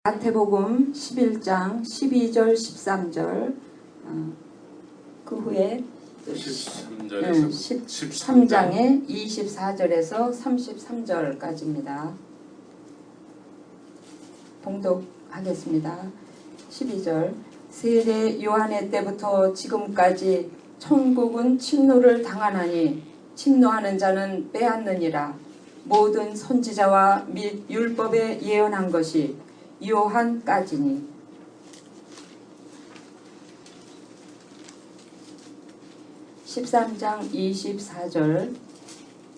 마태복음 11장 12절 13절 그 후에 13장의 24절에서 33절까지입니다. 봉독하겠습니다. 12절 세례 요한의 때부터 지금까지 천국은 침노를 당하나니 침노하는 자는 빼앗느니라. 모든 선지자와 및 율법에 예언한 것이 요한까지니. 13장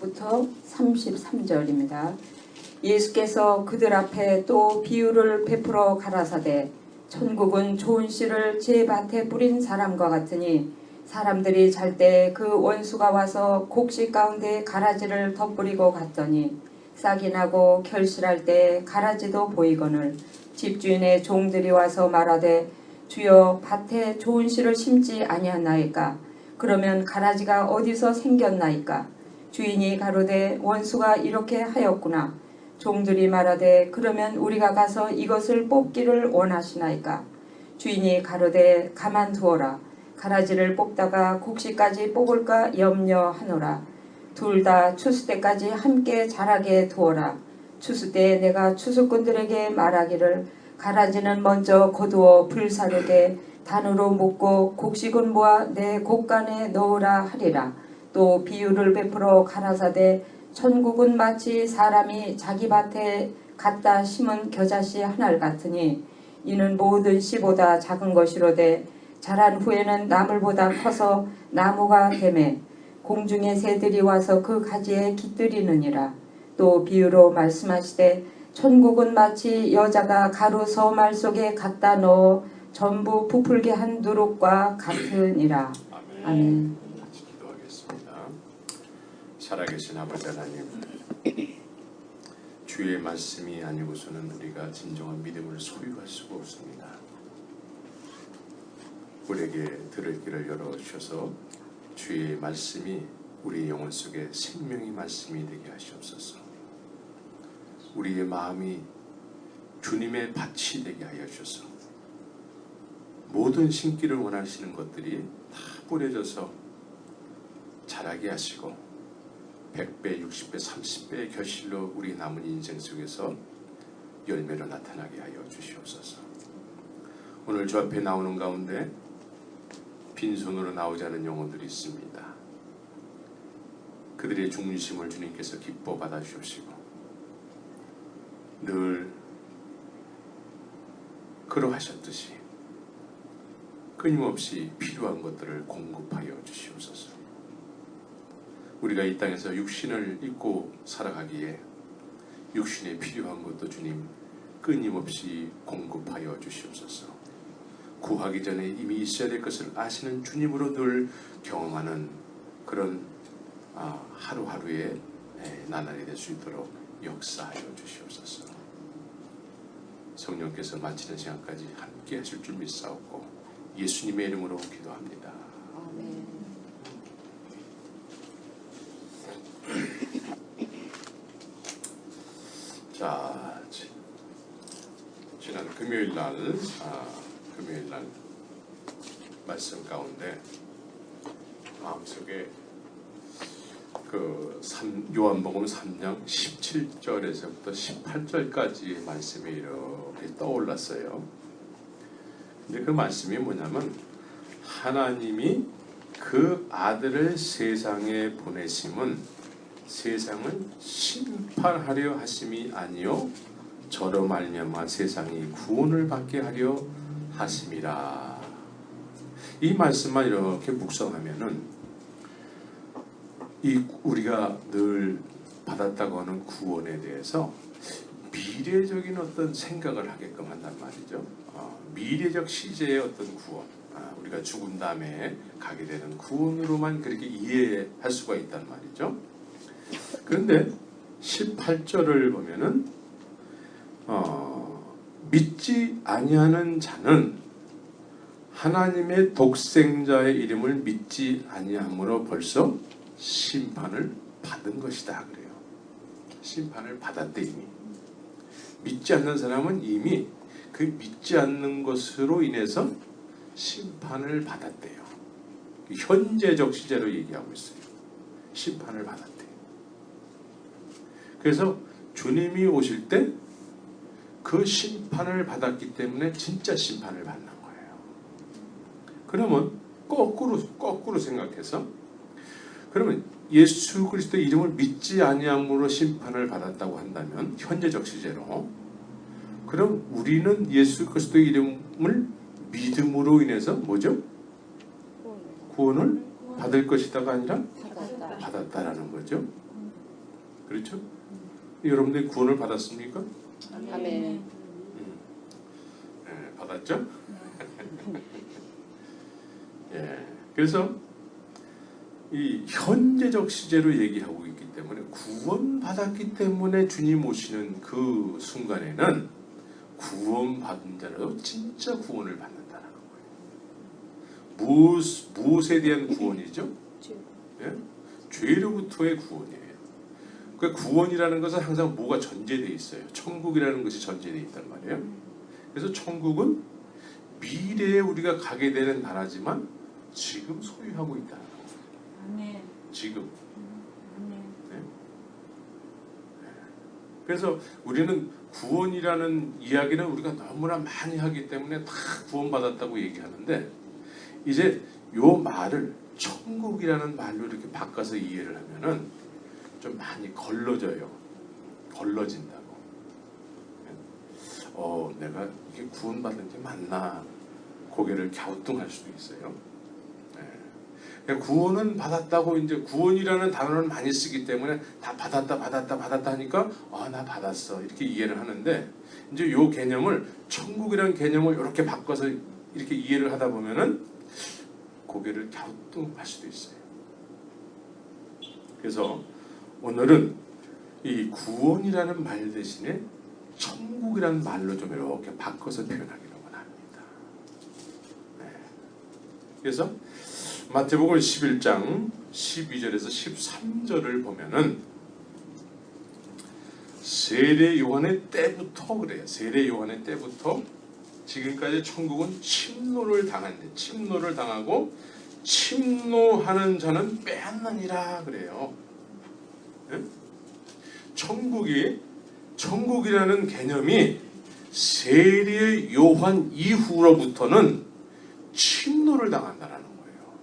24절부터 33절입니다. 예수께서 그들 앞에 또 비유를 베풀어 가라사대 천국은 좋은 씨를 제 밭에 뿌린 사람과 같으니 사람들이 잘 때 그 원수가 와서 곡식 가운데 가라지를 덧뿌리고 갔더니 싹이 나고 결실할 때 가라지도 보이거늘 집주인의 종들이 와서 말하되 주여 밭에 좋은 씨를 심지 아니하나이까? 그러면 가라지가 어디서 생겼나이까? 주인이 가로되 원수가 이렇게 하였구나. 종들이 말하되 그러면 우리가 가서 이것을 뽑기를 원하시나이까? 주인이 가로되 가만두어라. 가라지를 뽑다가 곡식까지 뽑을까 염려하노라. 둘 다 추수 때까지 함께 자라게 두어라. 추수 때에 내가 추수꾼들에게 말하기를 가라지는 먼저 거두어 불사르게 단으로 묶고 곡식은 모아 내 곡간에 넣으라 하리라. 또 비유를 베풀어 가라사대 천국은 마치 사람이 자기 밭에 갖다 심은 겨자씨 하나를 같으니 이는 모든 씨보다 작은 것이로되 자란 후에는 나물보다 커서 나무가 되매 공중의 새들이 와서 그 가지에 깃들이느니라. 또 비유로 말씀하시되 천국은 마치 여자가 가루 서말 속에 갖다 넣어 전부 부풀게 한 누룩과 같으니라. 아멘. 같이 기도하겠습니다. 살아계신 아버지 하나님, 주의 말씀이 아니고서는 우리가 진정한 믿음을 소유할 수가 없습니다. 우리에게 들을 길을 열어주셔서 주의 말씀이 우리 영혼 속에 생명의 말씀이 되게 하시옵소서. 우리의 마음이 주님의 밭이 되게 하여 주셔서 모든 심기를 원하시는 것들이 다 뿌려져서 자라게 하시고 100배, 60배, 30배의 결실로 우리 남은 인생 속에서 열매로 나타나게 하여 주시옵소서. 오늘 주 앞에 나오는 가운데 빈손으로 나오지 않은 영혼들이 있습니다. 그들의 중심을 주님께서 기뻐 받아주시고 늘 그러하셨듯이 끊임없이 필요한 것들을 공급하여 주시옵소서. 우리가 이 땅에서 육신을 입고 살아가기에 육신에 필요한 것도 주님 끊임없이 공급하여 주시옵소서. 구하기 전에 이미 있어야 될 것을 아시는 주님으로 늘 경험하는 그런 하루하루의 나날이 될 수 있도록 역사하여 주시옵소서. 성령께서 마치는 시간까지 함께 하실 줄 믿사옵고 예수님의 이름으로 기도합니다. 아멘. 자, 지난 금요일날 말씀 가운데 마음속에 요한복음 3장 17절에서부터 18절까지의 말씀이 이렇게 떠올랐어요. 근데 그 말씀이 뭐냐면 하나님이 그 아들을 세상에 보내심은 세상을 심판하려 하심이 아니요 저로 말미암아 세상이 구원을 받게 하려 하심이라. 이 말씀만 이렇게 묵상하면은 우리가 늘 받았다고 하는 구원에 대해서 미래적인 어떤 생각을 하게끔 한단 말이죠. 미래적 시제의 어떤 구원, 우리가 죽은 다음에 가게 되는 구원으로만 그렇게 이해할 수가 있단 말이죠. 그런데 18절을 보면은 믿지 아니하는 자는 하나님의 독생자의 이름을 믿지 아니함으로 벌써 심판을 받은 것이다 그래요. 심판을 받았대 이미. 믿지 않는 사람은 이미 그 믿지 않는 것으로 인해서 심판을 받았대요. 현재적 시제로 얘기하고 있어요. 심판을 받았대요. 그래서 주님이 오실 때 그 심판을 받았기 때문에 진짜 심판을 받는 거예요. 그러면 거꾸로 생각해서, 그러면 예수 그리스도의 이름을 믿지 아니함으로 심판을 받았다고 한다면 현재적 시제로, 그럼 우리는 예수 그리스도의 이름을 믿음으로 인해서 뭐죠? 구원을 받을 것이다가 아니라 받았다라는 거죠. 그렇죠? 여러분들이 구원을 받았습니까? 아멘. 네, 받았죠? 예, 그래서 이 현재적 시제로 얘기하고 있기 때문에, 구원받았기 때문에 주님 오시는 그 순간에는 구원받은 자라도 진짜 구원을 받는다는 거예요. 무엇에 대한 구원이죠? 예? 죄로부터의 구원이에요. 그 구원이라는 것은 항상 뭐가 전제되어 있어요. 천국이라는 것이 전제되어 있단 말이에요. 그래서 천국은 미래에 우리가 가게 되는 나라지만 지금 소유하고 있다는 거예요. 지금. 네? 그래서 우리는 구원이라는 이야기는 우리가 너무나 많이 하기 때문에 다 구원받았다고 얘기하는데, 이제 요 말을 천국이라는 말로 이렇게 바꿔서 이해를 하면은 좀 많이 걸러져요. 걸러진다고. 내가 이게 구원받은 게 맞나? 고개를 갸우뚱할 수도 있어요. 구원은 받았다고, 이제 구원이라는 단어를 많이 쓰기 때문에 다 받았다 하니까 나 받았어 이렇게 이해를 하는데, 이제 요 개념을, 천국이라는 개념을 이렇게 바꿔서 이렇게 이해를 하다 보면은 고개를 갸우뚱할 수도 있어요. 그래서 오늘은 이 구원이라는 말 대신에 천국이라는 말로 좀 이렇게 바꿔서 표현하기로 합니다. 네. 그래서 마태복음 11장 12절에서 13절을 보면은 세례 요한의 때부터 그래요. 세례 요한의 때부터 지금까지 천국은 침노를 당하고 침노하는 자는 빼앗느니라 그래요. 네? 천국이라는 개념이 세례 요한 이후로부터는 침노를 당한다라는 거예요.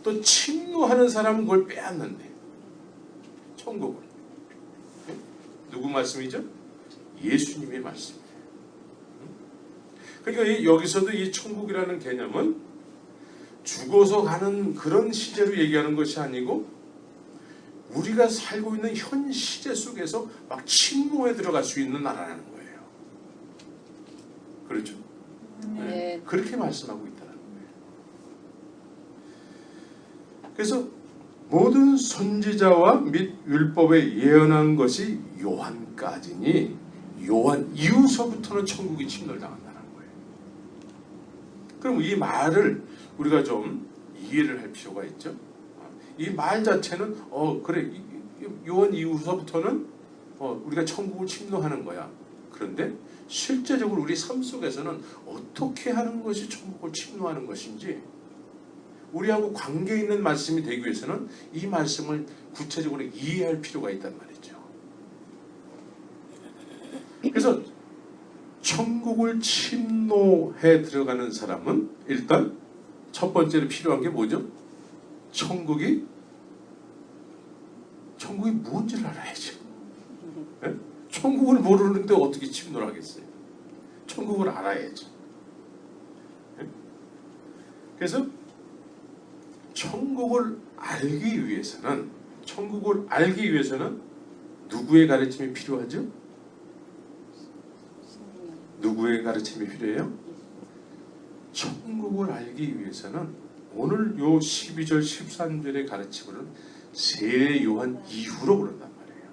또 침노하는 사람은 그걸 빼앗는데, 천국을. 네? 누구 말씀이죠? 예수님의 말씀이에요. 그러니까 여기서도 이 천국이라는 개념은 죽어서 가는 그런 시제로 얘기하는 것이 아니고, 우리가 살고 있는 현 시제 속에서 막 침노에 들어갈 수 있는 나라라는 거예요. 그렇죠? 네. 그렇게 말씀하고 있다는 거예요. 그래서 모든 선지자와 및 율법에 예언한 것이 요한까지니, 요한 이후서부터는 천국이 침노를 당한다는 거예요. 그럼 이 말을 우리가 좀 이해를 할 필요가 있죠. 이 말 자체는 그래, 요한 이후서부터는 우리가 천국을 침노하는 거야. 그런데 실제적으로 우리 삶 속에서는 어떻게 하는 것이 천국을 침노하는 것인지, 우리하고 관계 있는 말씀이 되기 위해서는 이 말씀을 구체적으로 이해할 필요가 있단 말이죠. 그래서 천국을 침노해 들어가는 사람은 일단 첫 번째로 필요한 게 뭐죠? 천국이 뭔지를 알아야죠. 네? 천국을 모르는데 어떻게 침노를 하겠어요? 천국을 알아야죠. 네? 그래서 천국을 알기 위해서는 누구의 가르침이 필요하죠? 누구의 가르침이 필요해요? 천국을 알기 위해서는 오늘 요 12절 13절의 가르침을 세례 요한 이후로 그런단 말이에요.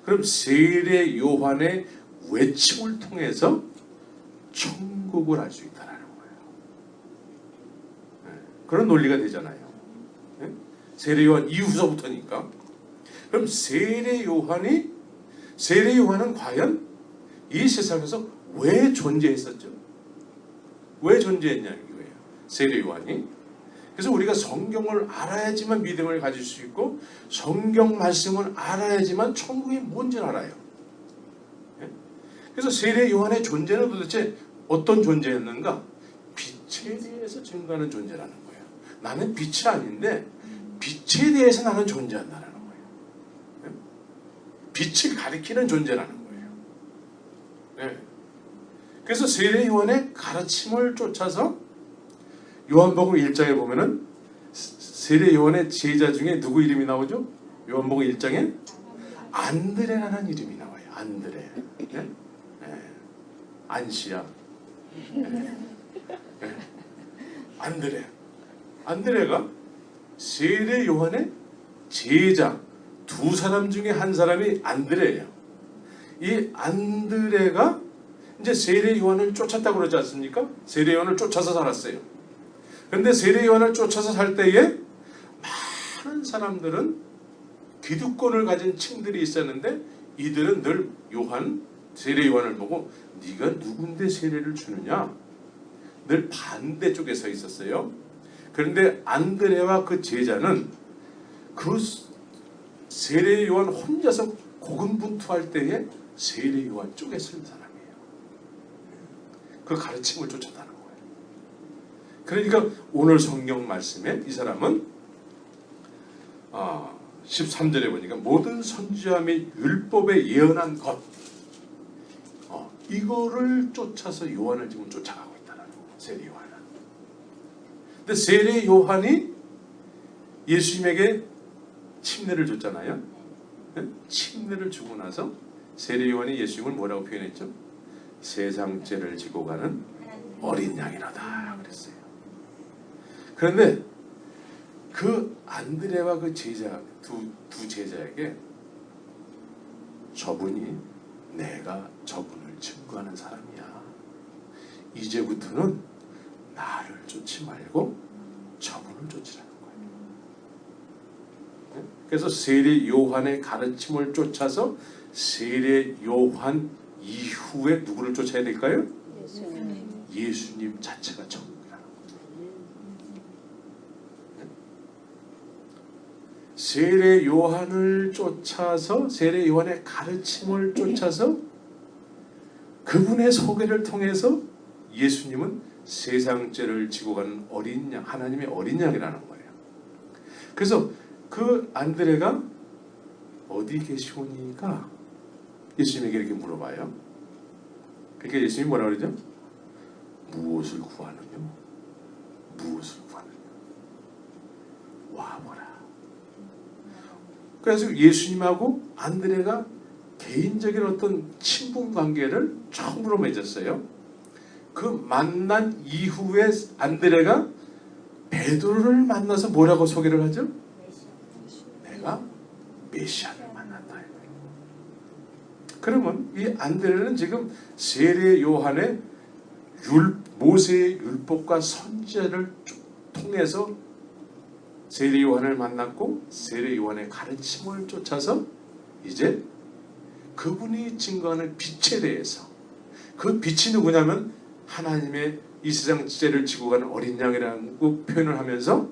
그럼 세례 요한의 외침을 통해서 천국을 알 수 있다는 거예요. 네. 그런 논리가 되잖아요. 네? 세례 요한 이후서부터니까. 그럼 세례 요한은 과연 이 세상에서 왜 존재했었죠? 왜 존재했냐 이거예요. 세례 요한이. 그래서 우리가 성경을 알아야지만 믿음을 가질 수 있고 성경 말씀을 알아야지만 천국이 뭔지를 알아요. 예? 그래서 세례 요한의 존재는 도대체 어떤 존재였는가? 빛에 대해서 증거하는 존재라는 거예요. 나는 빛이 아닌데 빛에 대해서 나는 존재한다는 거예요. 예? 빛을 가리키는 존재라는 거예요. 예. 그래서 세례 요한의 가르침을 쫓아서 요한복음 1장에 보면은 세례 요한의 제자 중에 누구 이름이 나오죠? 요한복음 1장에 안드레라는 이름이 나와요. 안드레. 예? 예. 안시야. 예. 예. 안드레. 안드레가 세례 요한의 제자 두 사람 중에 한 사람이 안드레예요. 이 안드레가 이제 세례 요한을 쫓았다고 그러지 않습니까? 세례 요한을 쫓아서 살았어요. 그런데 세례 요한을 쫓아서 살 때에 많은 사람들은 기득권을 가진 층들이 있었는데 이들은 늘 세례 요한을 보고 네가 누군데 세례를 주느냐? 늘 반대쪽에 서 있었어요. 그런데 안드레와 그 제자는 그 세례 요한 혼자서 고군분투할 때에 세례 요한 쪽에 선 사람이에요. 그 가르침을 쫓았다는 거예요. 그러니까 오늘 성경 말씀에 이 사람은 13절에 보니까 모든 선지자 및 율법에 예언한 것 이거를 쫓아서 요한을 지금 쫓아가고 있다는 거예요. 세례 요한은. 근데 세례 요한이 예수님에게 침례를 줬잖아요. 네? 침례를 주고 나서 세례 요한이 예수님을 뭐라고 표현했죠? 세상 죄를 지고 가는 어린 양이라다 그랬어요. 그런데 그 안드레와 그 제자 두 제자에게 저분이 내가 저분을 증거하는 사람이야. 이제부터는 나를 쫓지 말고 저분을 쫓으라는 거예요. 그래서 세례 요한의 가르침을 쫓아서 세례 요한 이후에 누구를 쫓아야 될까요? 예수님 자체가 천국이라는 거예요. 세례 요한을 쫓아서 세례 요한의 가르침을 쫓아서 그분의 소개를 통해서 예수님은 세상 죄를 지고 가는 어린 양, 하나님의 어린 양이라는 거예요. 그래서 그 안드레가 어디 계시오니까 예수님에게 이렇게 물어봐요. 그러니까 예수님이 뭐라 그러죠? 무엇을 구하느냐? 무엇을 구하느냐? 와보라. 그래서 예수님하고 안드레가 개인적인 어떤 친분 관계를 처음으로 맺었어요. 그 만난 이후에 안드레가 베드로를 만나서 뭐라고 소개를 하죠? 내가 메시아를 만났다. 그러면 이 안드레는 지금 세례 요한의 모세의 율법과 선지자를 통해서 세례 요한을 만났고 세례 요한의 가르침을 쫓아서 이제 그분이 증거하는 빛에 대해서 그 빛이 누구냐면 하나님의 이 세상 죄를 지고 가는 어린 양이라고 표현을 하면서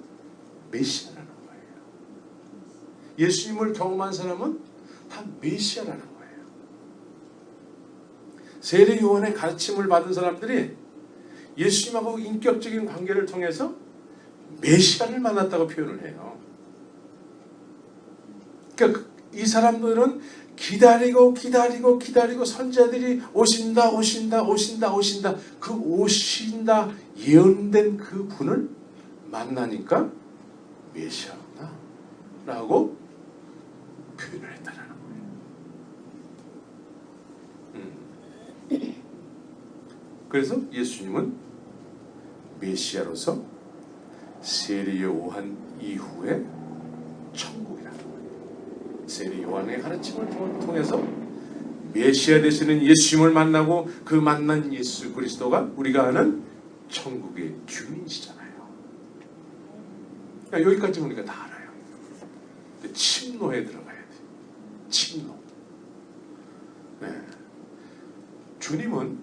메시아라는 거예요. 예수님을 경험한 사람은 다 메시아라는 거예요. 세례 요한의 가르침을 받은 사람들이 예수님하고 인격적인 관계를 통해서 메시아를 만났다고 표현을 해요. 그러니까 이 사람들은 기다리고 선지자들이 오신다 그 오신다 예언된 그 분을 만나니까 메시아구나 라고 표현을 했다는 거예요. 그래서 예수님은 메시아로서 세례 요한 이후에 천국이라는 거예요. 세례 요한의 가르침을 통해서 메시아 되시는 예수님을 만나고 그 만난 예수 그리스도가 우리가 아는 천국의 주인이시잖아요. 그러니까 여기까지 우리가 다 알아요. 근데 침노에 들어가야 돼요. 침노. 네. 주님은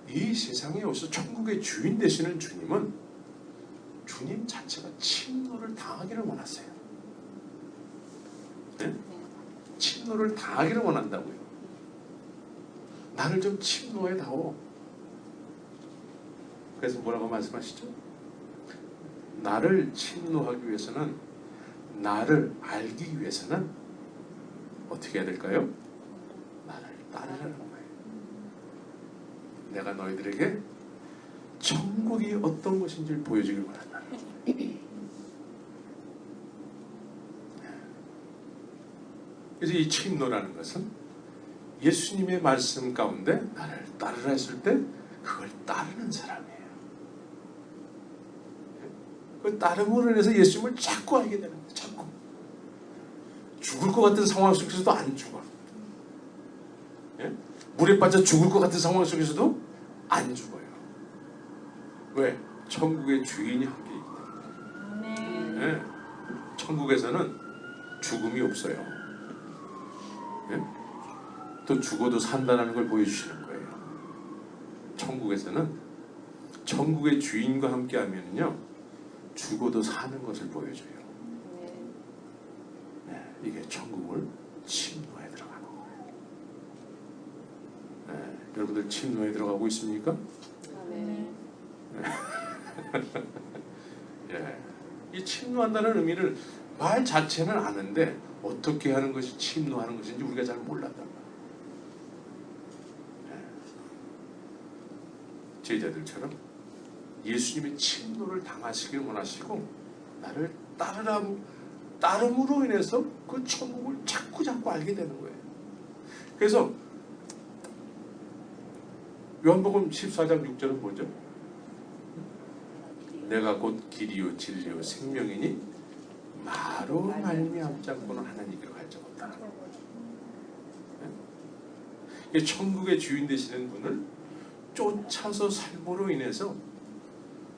이 세상에 오셔서 천국의 주인 되시는 주님은 주님 자체가 침노를 당하기를 원하세요. 네? 침노를 당하기를 원한다고요. 나를 좀 침노해 다오. 그래서 뭐라고 말씀하시죠? 나를 침노하기 위해서는, 나를 알기 위해서는 어떻게 해야 될까요? 나를 따르라는 거예요. 내가 너희들에게 천국이 어떤 것인지를 보여주길 원한다. 그래서 이 침노라는 것은 예수님의 말씀 가운데 나를 따르라 했을 때 그걸 따르는 사람이에요. 그 따름으로 인해서 예수님을 자꾸 알게 되는 거예요. 자꾸. 죽을 것 같은 상황 속에서도 안 죽어. 예? 물에 빠져 죽을 것 같은 상황 속에서도 안 죽어요. 왜? 천국의 주인이 함께 있기 때문에. 예? 천국에서는 죽음이 없어요. 예? 또 죽어도 산다는 걸 보여주시는 거예요. 천국에서는 천국의 주인과 함께 하면요 죽어도 사는 것을 보여줘요. 네, 이게 천국을 침노에 들어가는 거예요. 네, 여러분들 침노에 들어가고 있습니까? 네. 예, 이 침노한다는 의미를 말 자체는 아는데 어떻게 하는 것이 침노하는 것인지 우리가 잘 몰랐단 말이에요. 예. 제자들처럼 예수님의 침노를 당하시길 원하시고 나를 따름으로 인해서 그 천국을 자꾸 알게 되는 거예요. 그래서 요한복음 14장 6절은 뭐죠? 내가 곧 길이요 진리요 생명이니 나로 말미암지 않고는 하나님께로 갈 적 없다. 네? 천국의 주인 되시는 분을 쫓아서 삶으로 인해서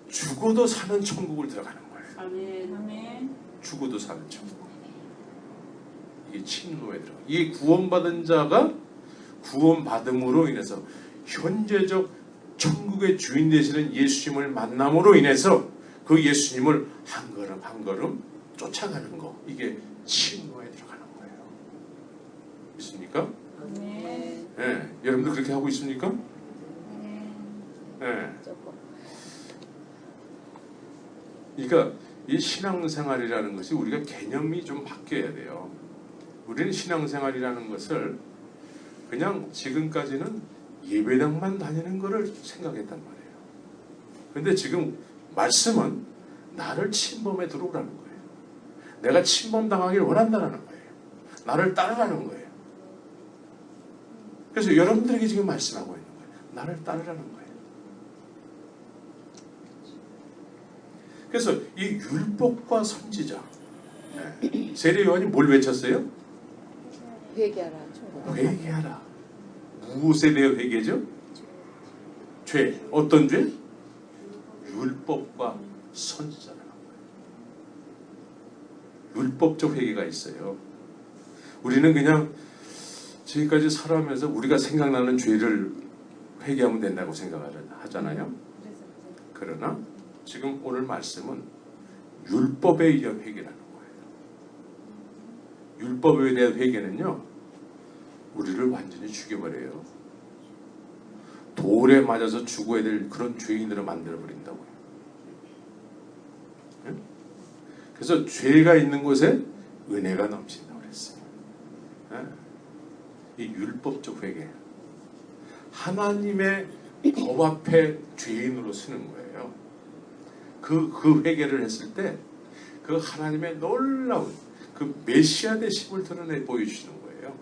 죽어도 사는 천국을 들어가는 거예요. 아멘. 죽어도 사는 천국. 이게 침노에 들어가. 이 구원받은 자가 구원받음으로 인해서 현재적 천국의 주인 되시는 예수님을 만남으로 인해서 그 예수님을 한 걸음 한 걸음 쫓아가는 거. 이게 침노에 들어가는 거예요. 있습니까? 아멘. 네. 여러분도 그렇게 하고 있습니까? 네. 그러니까 이 신앙생활이라는 것이 우리가 개념이 좀 바뀌어야 돼요. 우리는 신앙생활이라는 것을 그냥 지금까지는 예배당만 다니는 것을 생각했단 말이에요. 그런데 지금 말씀은 나를 침범에 들어오라는 거예요. 내가 침범당하길 원한다는 거예요. 나를 따르라는 거예요. 그래서 여러분들에게 지금 말씀하고 있는 거예요. 나를 따르라는 거예요. 그래서 이 율법과 선지자, 네. 세례 요한이 뭘 외쳤어요? 회개하라. 회개하라. 무엇에 대해 회개죠? 죄. 어떤 죄? 율법과 선지자라는 거예요. 율법적 회개가 있어요. 우리는 그냥 지금까지 살아가면서 우리가 생각나는 죄를 회개하면 된다고 생각하잖아요. 그러나 지금 오늘 말씀은 율법에 의한 회개라는 거예요. 율법에 대한 회개는요, 우리를 완전히 죽여버려요. 돌에 맞아서 죽어야 될 그런 죄인으로 만들어버린다고요. 네? 그래서 죄가 있는 곳에 은혜가 넘친다고 그랬어요. 네? 이 율법적 회개, 하나님의 법 앞에 죄인으로 서는 거예요. 그 회개를 했을 때 그 하나님의 놀라운 그 메시아 되심을 드러내 보여주시는 거예요.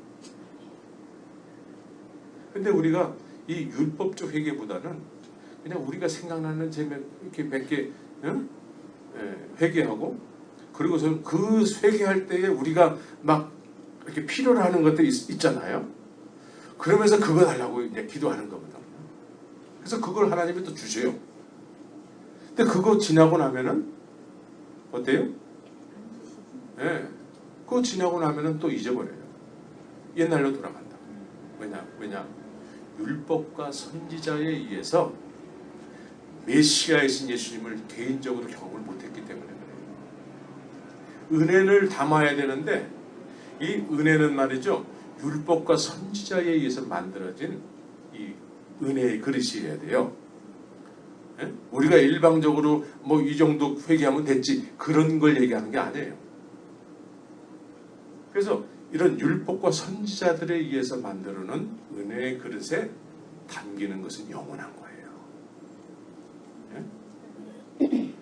근데 우리가 이 율법적 회개보다는 그냥 우리가 생각나는 죄 이렇게 몇 개 회개하고, 그리고서 그 회개할 때에 우리가 막 이렇게 필요로 하는 것들이 있잖아요. 그러면서 그거 달라고 이제 기도하는 겁니다. 그래서 그걸 하나님이 또 주셔요. 근데 그거 지나고 나면은 어때요? 네. 그거 지나고 나면은 또 잊어버려요. 옛날로 돌아간다. 왜냐? 율법과 선지자에 의해서 메시아이신 예수님을 개인적으로 경험을 못했기 때문에 그래요. 은혜를 담아야 되는데 이 은혜는 말이죠, 율법과 선지자에 의해서 만들어진 이 은혜의 그릇이어야 돼요. 예? 우리가 일방적으로 뭐 이 정도 회개하면 됐지 그런 걸 얘기하는 게 아니에요. 그래서 이런 율법과 선지자들에 의해서 만들어놓은 은혜의 그릇에 담기는 것은 영원한 거예요. 예?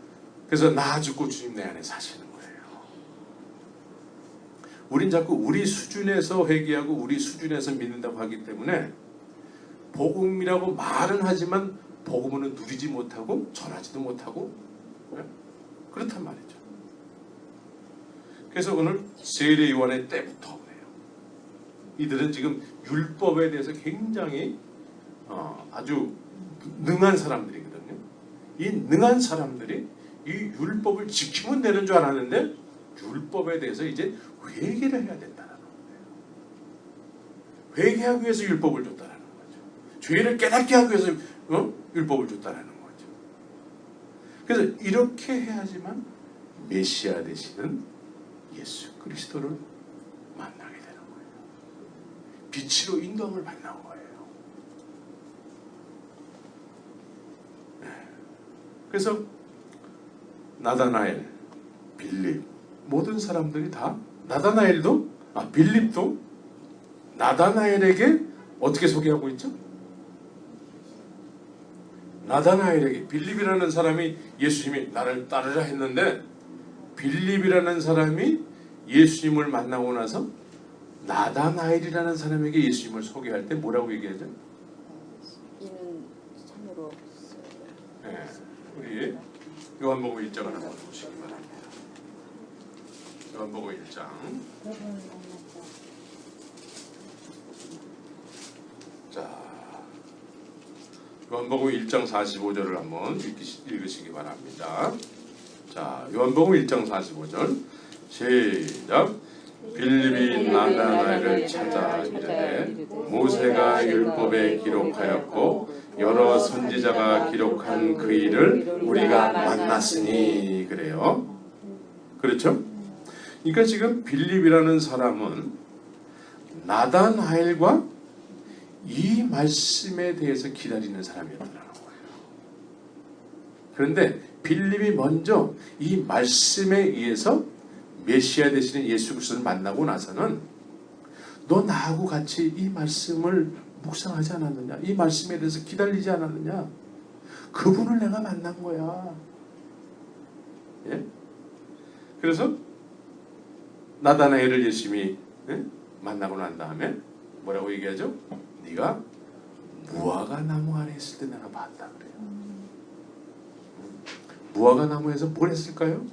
그래서 나 죽고 주님 내 안에 사시는 거예요. 우린 자꾸 우리 수준에서 회개하고 우리 수준에서 믿는다고 하기 때문에 복음이라고 말은 하지만 복음은 누리지 못하고 전하지도 못하고, 예? 그렇단 말이죠. 그래서 오늘 세례 요한의 때부터 그래요. 이들은 지금 율법에 대해서 굉장히 아주 능한 사람들이거든요. 이 능한 사람들이 이 율법을 지키면 되는 줄 알았는데 율법에 대해서 이제 회개를 해야 된다는 거예요. 회개하기 위해서 율법을 줬다는 거죠. 죄를 깨닫게 하기 위해서 율법을 줬다는 거죠. 그래서 이렇게 해야지만 메시아 되시는 예수 그리스도를 만나게 되는 거예요. 빛으로 인도함을 받는 거예요. 네. 그래서 나다나엘, 빌립 모든 사람들이 다 나다나엘도 빌립도 나다나엘에게 어떻게 소개하고 있죠? 나다나엘에게 빌립이라는 사람이 예수님이 나를 따르라 했는데 빌립이라는 사람이 예수님을 만나고 나서 나다나엘이라는 사람에게 예수님을 소개할 때 뭐라고 얘기하죠? 이는 참으로 네, 우리 요한복음 1장을 한번 보시기 바랍니다. 요한복음 1장. 자, 요한복음 1장 45절을 한번 읽으시기 바랍니다. 자, 요한복음 1장 45절 시작. 빌립이 나다나엘을 찾아 이르되 모세가 율법에 기록하였고 여러 선지자가 기록한 그 일을 우리가 만났으니 그래요. 그렇죠? 그러니까 지금 빌립이라는 사람은 나다나엘과 이 말씀에 대해서 기다리는 사람이었다는 거예요. 그런데 빌립이 먼저 이 말씀에 의해서 메시아 되시는 예수 그리스도를 만나고 나서는 너 나하고 같이 이 말씀을 묵상하지 않았느냐? 이 말씀에 대해서 기다리지 않았느냐? 그분을 내가 만난 거야. 예? 그래서 나다나엘을 예수님이 만나고 난 다음에 뭐라고 얘기하죠? 네가 무화과 나무 아래 있을 때 내가 봤다 그래요. 무화과 나무에서 뭘 했을까요?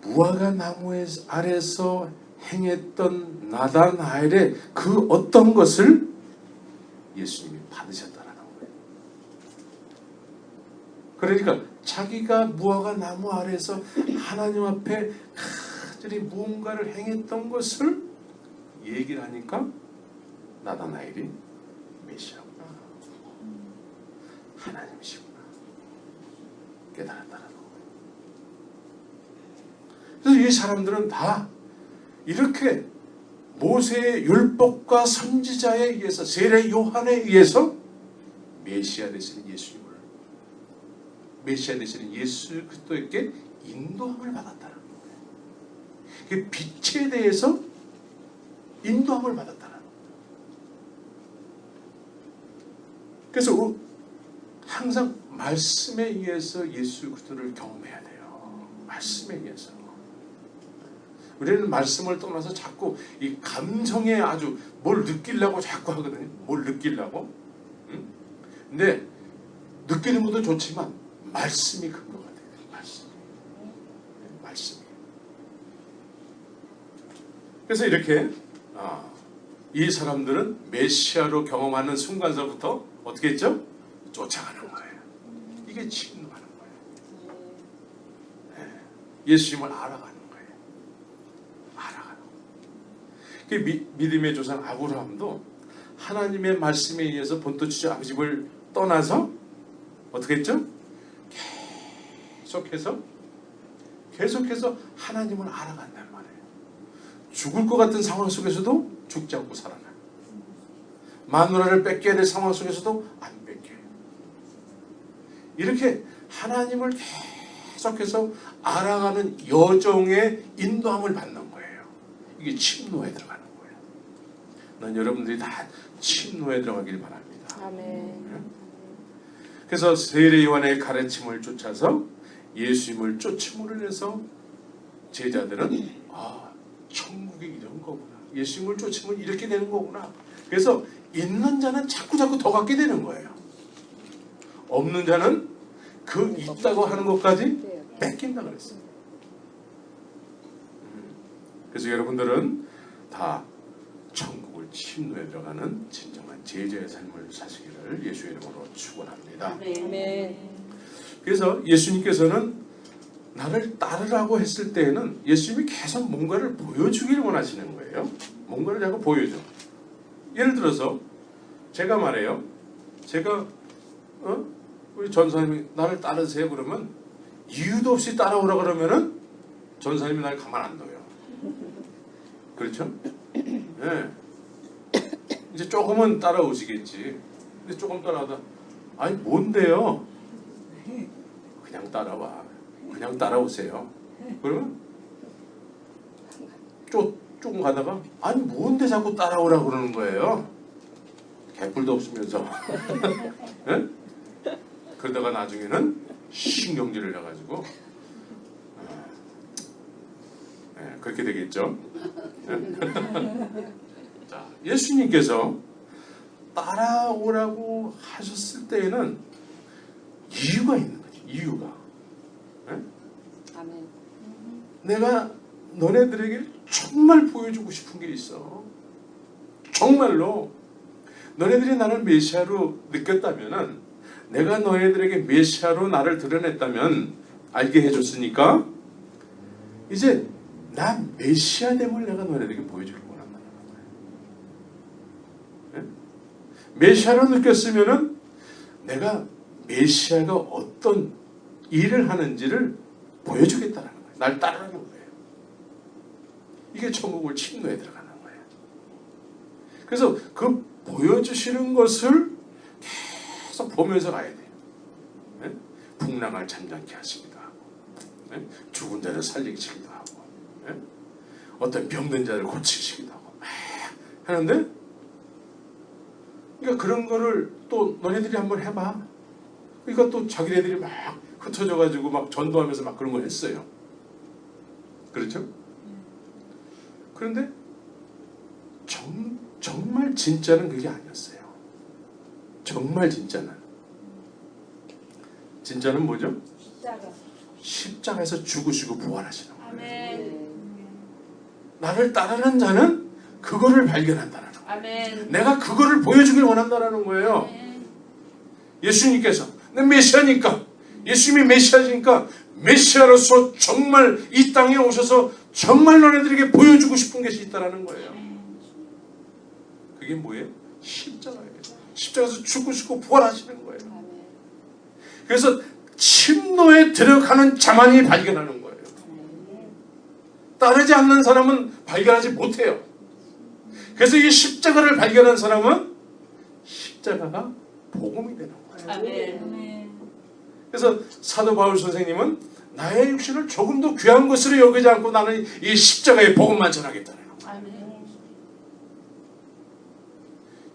무화과 나무 아래서 행했던 나다나엘의 그 어떤 것을 예수님이 받으셨다라는 거예요. 그러니까 자기가 무화과 나무 아래서 하나님 앞에 간절히 무언가를 행했던 것을 얘기를 하니까 나다나엘이 메시아구나, 하나님이시구나 깨달았다는 거예요. 그래서 이 사람들은 다 이렇게 모세의 율법과 선지자에 의해서 세례 요한에 의해서 메시아 되시는 예수님을, 메시아 되시는 예수 그리스도에게 인도함을 받았다는 거예요. 그 빛에 대해서 인도함을 받았다는 거예요. 그래서 항상 말씀에 의해서 예수 그리스도를 경험해야 돼요. 말씀에 의해서. 우리는 말씀을 떠나서 자꾸 이 감성에 아주 뭘 느끼려고 자꾸 하거든요. 뭘 느끼려고. 근데 느끼는 것도 좋지만 말씀이 근거가 돼요. 말씀이. 그래서 이렇게 이 사람들은 메시아로 경험하는 순간서부터 어떻게 했죠? 쫓아가는 거예요. 이게 진노하는 거예요. 네. 예수님을 알아가는 거예요. 믿음의 조상 아브라함도 하나님의 말씀에 의해서 본토 주저 아버지 집을 떠나서 어떻게 했죠? 계속해서 하나님을 알아간단 말이에요. 죽을 것 같은 상황 속에서도 죽지 않고 살아나. 마누라를 뺏겨야 될 상황 속에서도 안 뺏겨요. 이렇게 하나님을 계속해서 알아가는 여정의 인도함을 받는 거예요. 이게 침노에 들어가는 거예요. 난 여러분들이 다 침노에 들어가길 바랍니다. 아멘. 그래서 세례 요한의 가르침을 쫓아서 예수님을 쫓음으로 인해서 제자들은 천국이 이런 거구나. 예수님을 쫓으면 이렇게 되는 거구나. 그래서 있는 자는 자꾸 더 갖게 되는 거예요. 없는 자는 그 있다고 하는 것까지 뺏긴다 그랬어요. 그래서 여러분들은 다 천국을 침노에 들어가는 진정한 제자의 삶을 사시기를 예수의 이름으로 축원합니다. 아멘. 그래서 예수님께서는 나를 따르라고 했을 때에는 예수님이 계속 뭔가를 보여주기를 원하시는 거예요. 뭔가를 자꾸 보여줘. 예를 들어서 제가 말해요. 제가 우리 전사님이 나를 따르세요 그러면 이유도 없이 따라오라 그러면은 전사님이 날 가만 안 둬요. 그렇죠? 네. 이제 조금은 따라오시겠지. 근데 조금 따라오다 아니 뭔데요? 그냥 따라와. 그냥 따라오세요. 그러면 조금 가다가 아니 뭔데 자꾸 따라오라 그러는 거예요. 개뿔도 없으면서. 네? 그러다가 나중에는 신경질을 해가지고 네, 그렇게 되겠죠. 자, 예수님께서 따라오라고 하셨을 때에는 이유가 있는 거죠. 이유가. 네? 아멘. 내가 너네들에게 정말 보여주고 싶은 게 있어. 정말로 너네들이 나를 메시아로 느꼈다면은 내가 너희들에게 메시아로 나를 드러냈다면 알게 해줬으니까 이제 나 메시아됨을 내가 너희들에게 보여주길 원한다는 거예요. 네? 메시아로 느꼈으면은 내가 메시아가 어떤 일을 하는지를 보여주겠다는 거예요. 날 따르라는 거예요. 이게 천국을 침노에 들어가는 거예요. 그래서 그 보여주시는 것을 계속 보면서 가야 돼요. 네? 풍랑을 잠잠케 하시기도 하고 네? 죽은 자를 살리시기도 하고 네? 어떤 병든 자를 고치시기도 하고 하는데 그러니까 그런 거를 또 너네들이 한번 해봐. 그러니까 또 자기네들이 막 흩어져가지고 막 전도하면서 막 그런 걸 했어요. 그렇죠? 그런데 정말 진짜는 그게 아니었어요. 정말 진짜는 뭐죠? 십자가에서 죽으시고 부활하시는 거예요. 아멘. 나를 따르는 자는 그거를 발견한다는 거예요. 아멘. 내가 그거를 보여주길 원한다는 거예요. 예수님께서 내 메시아니까 예수님이 메시아니까 메시아로서 정말 이 땅에 오셔서 정말 너네들에게 보여주고 싶은 것이 있다는 거예요. 그게 뭐예요? 십자가예요. 십자가에서 죽으시고 부활하시는 거예요. 그래서 침노에 들어가는 자만이 발견하는 거예요. 따르지 않는 사람은 발견하지 못해요. 그래서 이 십자가를 발견한 사람은 십자가가 복음이 되는 거예요. 아멘. 그래서 사도 바울 선생님은 나의 육신을 조금 더 귀한 것으로 여기지 않고 나는 이 십자가의 복음만 전하겠다는 거예요. 아멘.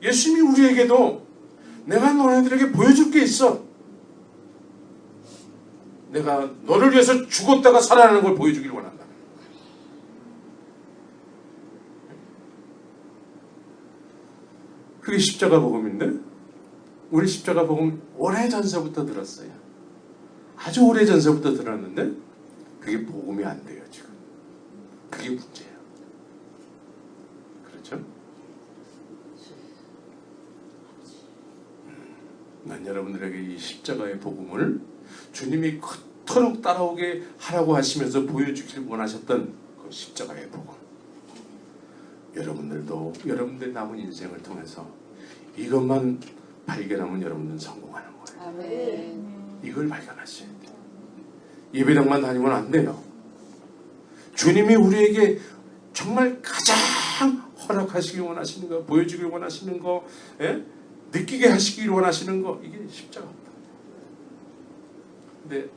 예수님이 우리에게도 내가 너네들에게 보여줄 게 있어. 내가 너를 위해서 죽었다가 살아나는 걸 보여주길 원한다. 그게 십자가 복음인데 우리 십자가 복음 오래전서부터 들었어요. 아주 오래전서부터 들었는데 그게 복음이 안 돼요. 지금 그게 문제예요. 그렇죠? 난 여러분들에게 이 십자가의 복음을 주님이 그토록 따라오게 하라고 하시면서 보여주길 원하셨던 그 십자가의 복음, 여러분들도 여러분들의 남은 인생을 통해서 이것만 발견하면 여러분은 성공하는 거예요. 아멘. 이걸 발견하셔야 돼요. 예배당만 다니면 안 돼요. 주님이 우리에게 정말 가장 허락하시길 원하시는 거, 보여주길 원하시는 거, 예? 느끼게 하시길 원하시는 거, 이게 십자가입니다. 근데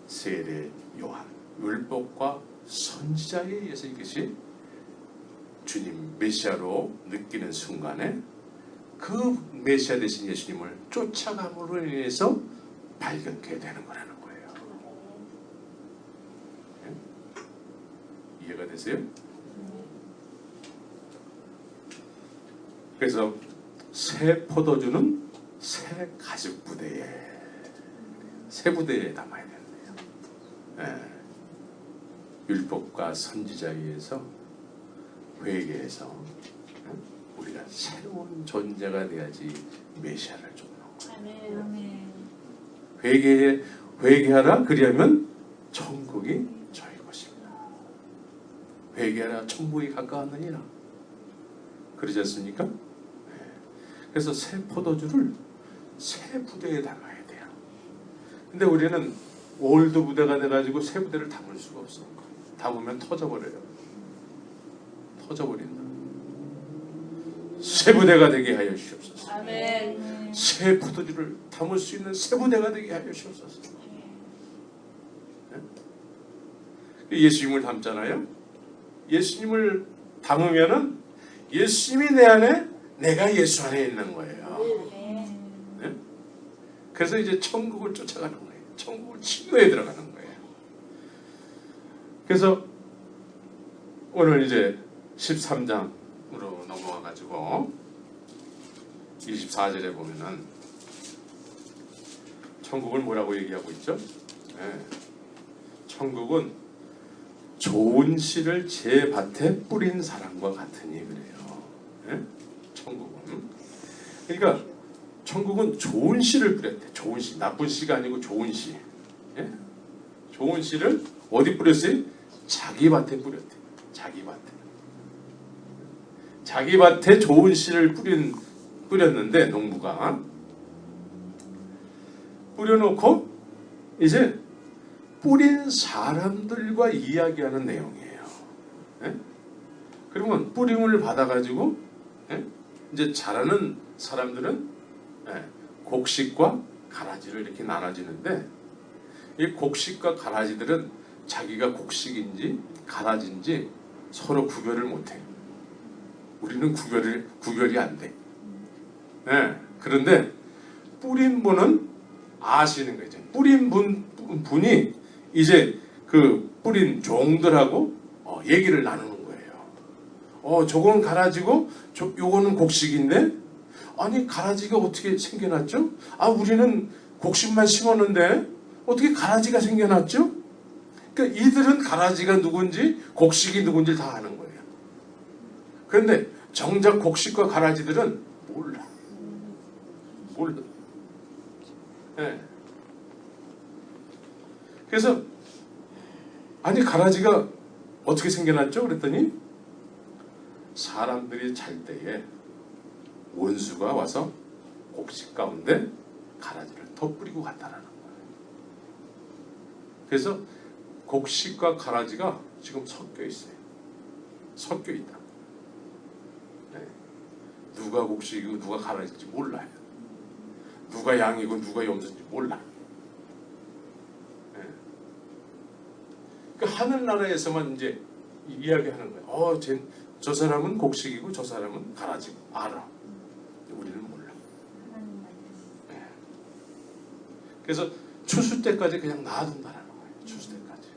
세례 요한, 율법과 선지자에 의해서 이것이 주님 메시아로 느끼는 순간에 그 메시아 되신 예수님을 쫓아감으로 인해서 발견케 되는 거라는 거예요. 예? 이해가 되세요? 그래서 새 포도주는 새 가죽 부대에, 새 부대에 담아야 된대요. 예. 율법과 선지자에 의해서 회개해서 우리가 새로운 존재가 돼야지 메시아를 쫓는 거예요. 아멘. 회개하라, 그리하면 천국이 저희 것입니다. 회개하라, 천국이 가까웠느니라. 그러지 않습니까? 네. 그래서 새 포도주를 새 부대에 담아야 돼요. 근데 우리는 올드 부대가 돼가지고 새 부대를 담을 수가 없어. 담으면 터져버려요. 터져버린다. 새 부대가 되게 하여 주시옵소서. 아멘. 새 포도주를 담을 수 있는 새 부대가 되게 하여 주시옵소서. 네? 예수님을 담잖아요. 예수님을 담으면은 예수님이 내 안에, 내가 예수 안에 있는 거예요. 네? 그래서 이제 천국을 쫓아가는 거예요. 천국을 친구에 들어가는 거예요. 그래서 오늘 이제 13장으로 넘어와 가지고 24절에 보면은 천국을 뭐라고 얘기하고 있죠? 네. 천국은 좋은 씨를 제 밭에 뿌린 사람과 같으니 그래요. 네? 천국은. 그러니까 천국은 좋은 씨를 뿌렸대. 좋은 씨. 나쁜 씨가 아니고 좋은 씨. 네? 좋은 씨를 어디 뿌렸어요? 자기 밭에 뿌렸대. 자기 밭에. 자기 밭에 좋은 씨를 뿌렸는데 농부가 뿌려놓고 이제 뿌린 사람들과 이야기하는 내용이에요. 예? 그러면 뿌림을 받아가지고 예? 이제 자라는 사람들은 예, 곡식과 가라지를 이렇게 나눠지는데 이 곡식과 가라지들은 자기가 곡식인지 가라지인지 서로 구별을 못해요. 우리는 구별이 안 돼. 예, 그런데 뿌린 분은 아시는 거죠. 뿌린 분이 이제 그 뿌린 종들하고 얘기를 나누는 거예요. 저건 가라지고 요거는 곡식인데 아니 가라지가 어떻게 생겨났죠? 아 우리는 곡식만 심었는데 어떻게 가라지가 생겨났죠? 그러니까 이들은 가라지가 누군지 곡식이 누군지 다 아는 거예요. 그런데 정작 곡식과 가라지들은 몰라. 네. 그래서 아니 가라지가 어떻게 생겨났죠? 그랬더니 사람들이 잘 때에 원수가 와서 곡식 가운데 가라지를 덧뿌리고 갔다라는 거예요. 그래서 곡식과 가라지가 지금 섞여 있어요. 섞여 있다. 네. 누가 곡식이고 누가 가라지인지 몰라요. 누가 양이고 누가 염소인지 몰라. 네. 그러니까 하늘나라에서만 이제 이야기하는 거예요. 저 사람은 곡식이고 저 사람은 가라지고 알아. 우리는 몰라. 네. 그래서 추수 때까지 그냥 놔둔다라는 거예요. 추수 때까지.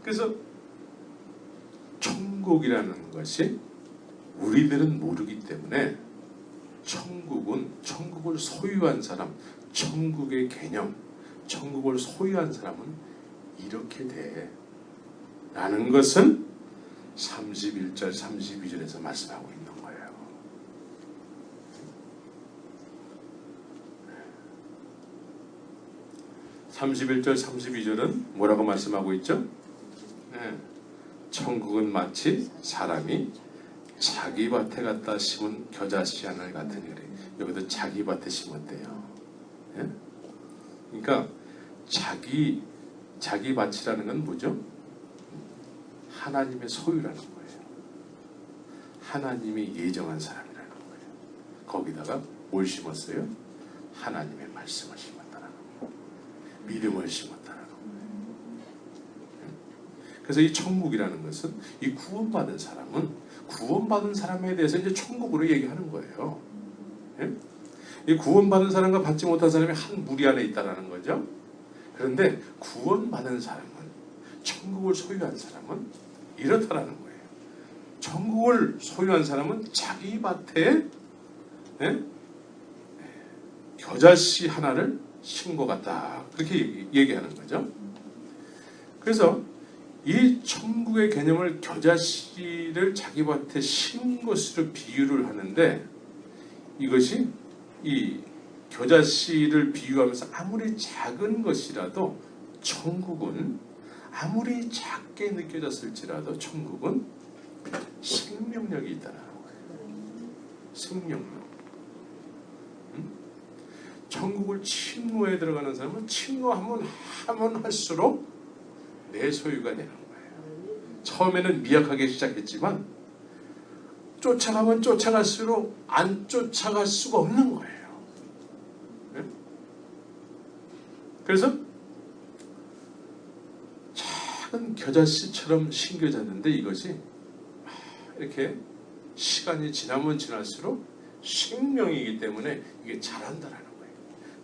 그래서 천국이라는 것이 우리들은 모르기 때문에 천국을 소유한 사람, 천국의 개념, 천국을 소유한 사람은 이렇게 돼 라는 것은 31절 32절에서 말씀하고 있는 거예요. 31절 32절은 뭐라고 말씀하고 있죠? 네. 천국은 마치 사람이 자기 밭에 갖다 심은 겨자씨 하늘 같으니 그래. 여기도 자기 밭에 심었대요. 예? 그러니까 자기 밭이라는 건 뭐죠? 하나님의 소유라는 거예요. 하나님이 예정한 사람이라는 거예요. 거기다가 뭘 심었어요? 하나님의 말씀을 심었다라는 거예요. 믿음을 심었다라는 거예요. 그래서 이 천국이라는 것은 이 구원받은 사람에 대해서 이제 천국으로 얘기하는 거예요. 예? 이 구원받은 사람과 받지 못한 사람이 한 무리 안에 있다라는 거죠. 그런데 구원받은 사람은, 천국을 소유한 사람은 이렇다라는 거예요. 천국을 소유한 사람은 자기 밭에 겨자씨 하나를 신 것 같다. 그렇게 얘기하는 거죠. 그래서 이 천국의 개념을 겨자씨를 자기 밭에 신 것으로 비유를 하는데, 이것이 이 겨자씨를 비유하면서 아무리 작은 것이라도 천국은, 아무리 작게 느껴졌을지라도 천국은 생명력이 있다는 거예요. 생명력. 천국을 침노에 들어가는 사람은 침노하면 할수록 내 소유가 되는 거예요. 처음에는 미약하게 시작했지만 쫓아가면 쫓아갈수록 안 쫓아갈 수가 없는 거예요. 그래서 작은 겨자씨처럼 심겨졌는데 이것이 이렇게 시간이 지나면 지날수록 생명이기 때문에 이게 자란다라는 거예요.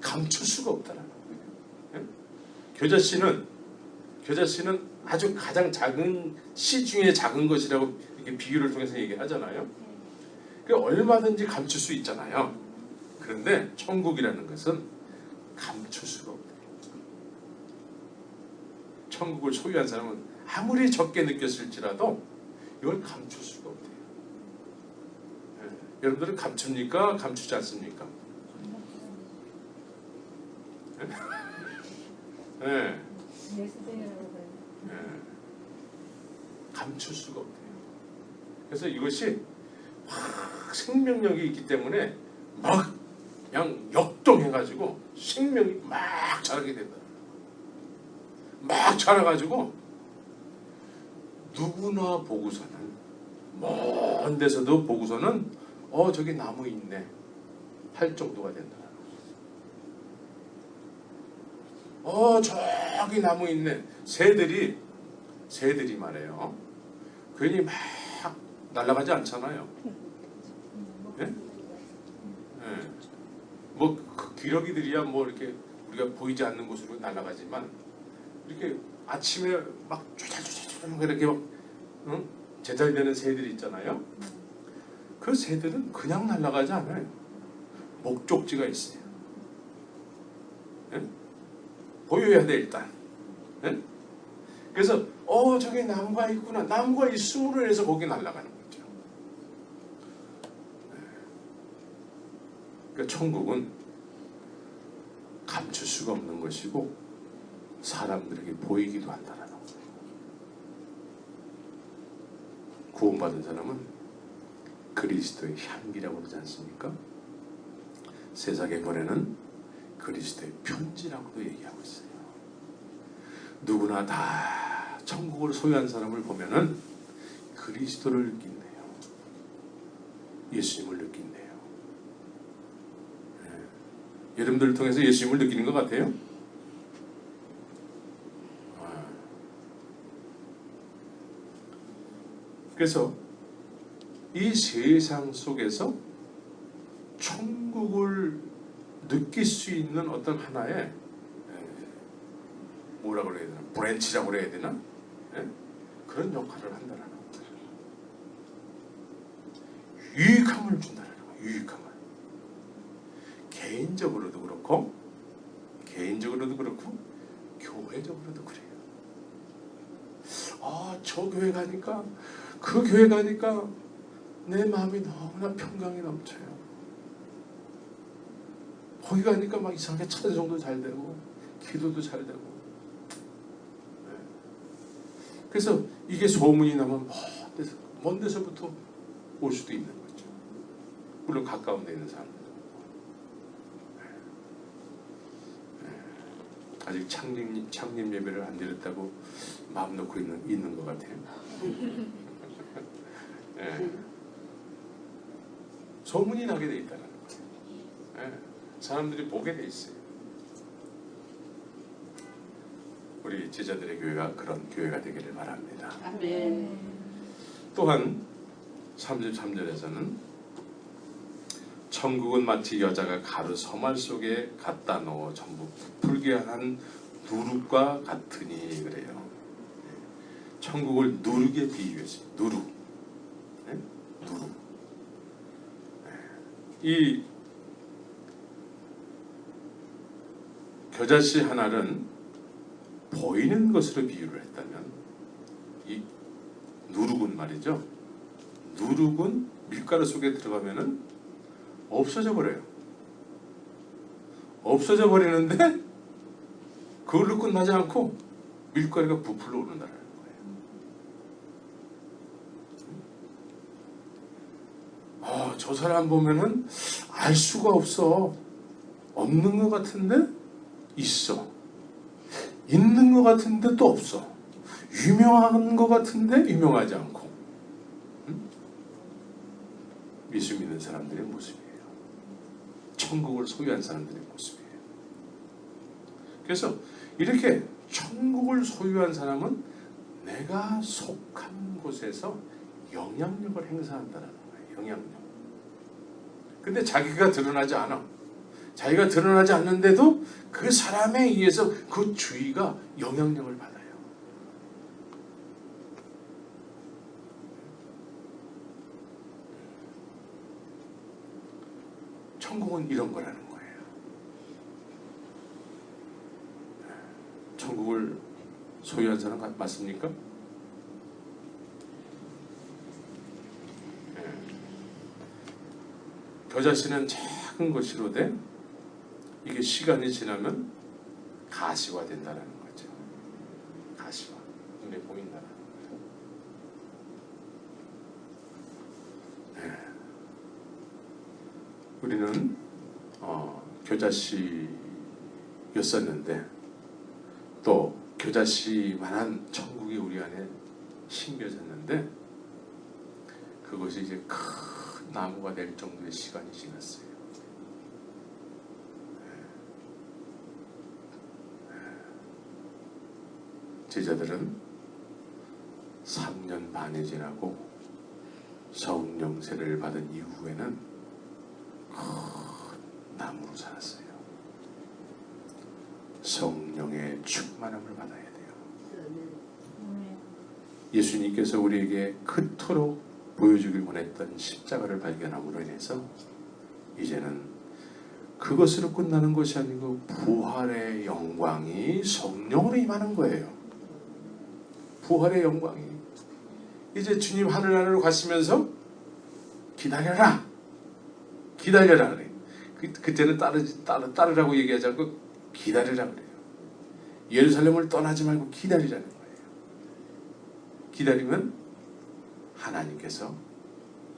감출 수가 없다라는 거예요. 겨자씨는 아주 가장 작은 씨 중에 작은 것이라고 이렇게 비유를 통해서 얘기하잖아요. 그러니까 얼마든지 감출 수 있잖아요. 그런데 천국이라는 것은 감출 수가 없대요. 천국을 소유한 사람은 아무리 적게 느꼈을지라도 이걸 감출 수가 없대요. 여러분들은 감춥니까? 감추지 않습니까? 네. 감출 수가 없대요. 그래서 이것이 확 생명력이 있기 때문에 막 그냥 역동해가지고 생명이 막 자라게 된다. 막 자라가지고 누구나 보고서는, 먼 데서도 보고서는 저기 나무 있네 할 정도가 된다. 저기 나무 있네. 새들이 말해요. 괜히 막 날아가지 않잖아요. 예? 예. 뭐 그 기러기들이야 뭐 이렇게 우리가 보이지 않는 곳으로 날아가지만 이렇게 아침에 막 쪼잘쪼잘 이렇게 막 제잘되는 새들이 있잖아요. 그 새들은 그냥 날아가지 않아요. 목적지가 있어요. 예? 보여야 돼 일단. 예? 그래서 저기 나무가 있구나. 나무가 있음으로 해서 거기 날아가는 거죠. 예. 그러니까 천국은 감출 수가 없는 것이고 사람들에게 보이기도 한다는 거예요. 구원받은 사람은 그리스도의 향기라고 그러지 않습니까? 세상에 보내는 그리스도의 편지라고도 얘기하고 있어요. 누구나 다 천국을 소유한 사람을 보면은 그리스도를 느낀대요. 예수님을 느낀대요. 네. 여러분들을 통해서 예수님을 느끼는 것 같아요? 그래서 이 세상 속에서 천국을 느낄 수 있는 어떤 하나의 뭐라고 그래야 되나? 브랜치라고 그래야 되나? 그런 역할을 한다는 거예요. 유익함을 준다는 거예요. 유익함을. 개인적으로도 그렇고 교회적으로도 그래요. 저 교회 가니까, 그 교회 가니까 내 마음이 너무나 평강이 넘쳐요. 거기 가니까 막 이상하게 찬송도 잘 되고 기도도 잘 되고. 그래서 이게 소문이 나면 먼 데서부터 올 수도 있는 거죠. 물론 가까운 데 있는 사람들. 아직 창립 예배를 안 드렸다고 마음 놓고 있는 것 같아요. 예. 소문이 나게 돼 있다는 거예요. 예. 사람들이 보게 돼 있어요. 우리 제자들의 교회가 그런 교회가 되기를 바랍니다. 아멘. 또한 33절에서는 천국은 마치 여자가 가루 서말 속에 갖다 넣어 전부 부풀게 한 누룩과 같으니 그래요. 천국을 누룩에 비유했어요. 누룩. 네? 누룩. 이 겨자씨 하나는 보이는 것으로 비유를 했다면 이 누룩은 말이죠. 누룩은 밀가루 속에 들어가면은 없어져 버려요. 없어져 버리는데 그걸로 끝나지 않고 밀가루가 부풀러 오른다는 거예요. 저 사람 보면은 알 수가 없어. 없는 것 같은데 있어. 있는 것 같은데 또 없어. 유명한 것 같은데 유명하지 않고. 예수 믿는 사람들의 모습이에요. 천국을 소유한 사람들의 모습이에요. 그래서 이렇게 천국을 소유한 사람은 내가 속한 곳에서 영향력을 행사한다는 거예요. 영향력. 근데 자기가 드러나지 않아. 자기가 드러나지 않는데도 그 사람에 의해서 그 주위가 영향력을 받아요. 천국은 이런 거라는 거예요. 천국을 소유한 사람 맞습니까? 겨자씨는 작은 것이로되 이게 시간이 지나면 가시화 된다는 거죠. 가시화. 눈에 보인다는 거예요. 우리는 겨자씨였었는데 또 겨자씨만한 천국이 우리 안에 심겨졌는데 그것이 이제 큰 나무가 될 정도의 시간이 지났어요. 제자들은 3년 반이 지나고 성령세를 받은 이후에는 큰 나무로 살았어요. 성령의 충만함을 받아야 돼요. 예수님께서 우리에게 그토록 보여주길 원했던 십자가를 발견함으로 인해서 이제는 그것으로 끝나는 것이 아니고 부활의 영광이 성령으로 임하는 거예요. 부활의 영광이 이제 주님 하늘나라로 가시면서 기다려라 기다려라 그래요. 그때는 따르라고 얘기하지 않고 기다리라 그래요. 예루살렘을 떠나지 말고 기다리라는 거예요. 기다리면 하나님께서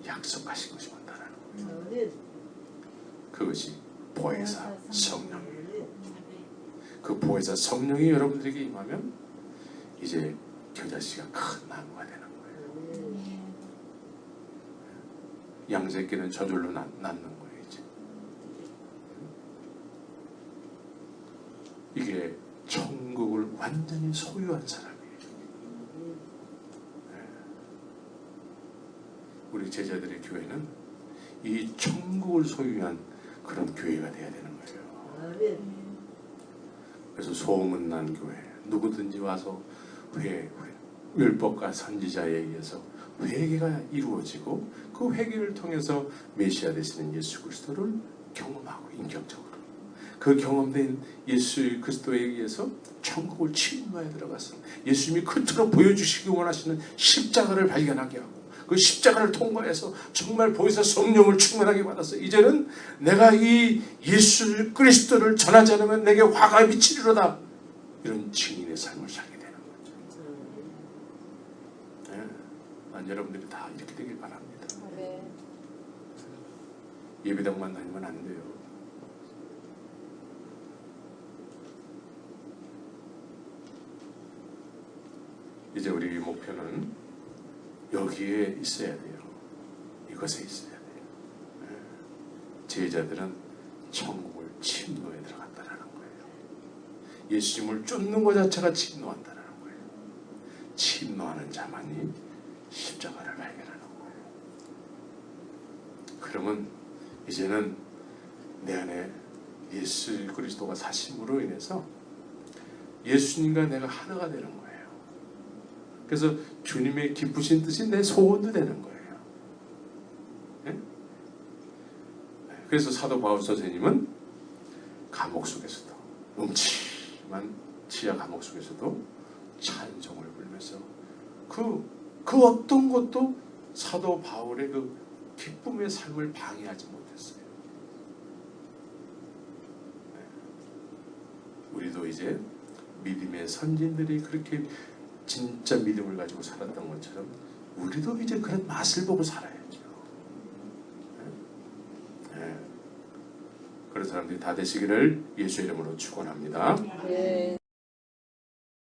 약속하신 것이 온다는 거예요. 그것이 보혜사 성령이에요. 그 보혜사 성령이 여러분들에게 임하면 이제 겨자씨가 큰 나무가 되는 거예요. 양새끼는 저절로 낳는 거예요. 이게 천국을 완전히 소유한 사람이에요. 우리 제자들의 교회는 이 천국을 소유한 그런 교회가 돼야 되는 거예요. 그래서 소문난 교회, 누구든지 와서 율법과 선지자에 의해서 회개가 이루어지고 그 회개를 통해서 메시아 되시는 예수 그리스도를 경험하고 인격적으로 그 경험된 예수 그리스도에 의해서 천국을 침노에 들어가서 예수님이 그토록 보여주시기 원하시는 십자가를 발견하게 하고 그 십자가를 통과해서 정말 보혜사 성령을 충만하게 받아서 이제는 내가 이 예수 그리스도를 전하지 않으면 내게 화가 미치리로다 이런 증인의 삶을 살게 되는 거죠. 네. 난 여러분들이 다 이렇게 되길 바랍니다. 네. 예배당만 다니면 안 돼요. 이제 우리 목표는 여기에 있어야 돼요. 이것에 있어야 돼요. 제자들은 천국을 침노에 들어갔다라는 거예요. 예수님을 쫓는 것 자체가 침노한다라는 거예요. 침노하는 자만이 십자가를 발견하는 거예요. 그러면 이제는 내 안에 예수 그리스도가 사심으로 인해서 예수님과 내가 하나가 되는 거예요. 그래서 주님의 기쁘신 뜻이 내 소원도 되는 거예요. 네? 그래서 사도 바울 선생님은 감옥 속에서도 음침한 지하 감옥 속에서도 찬송을 부르면서 그 어떤 것도 사도 바울의 그 기쁨의 삶을 방해하지 못했어요. 네. 우리도 이제 믿음의 선진들이 그렇게 진짜 믿음을 가지고 살았던 것처럼 우리도 이제 그런 맛을 보고 살아야죠. 네. 그런 사람들이 다 되시기를 예수의 이름으로 축원합니다. 네.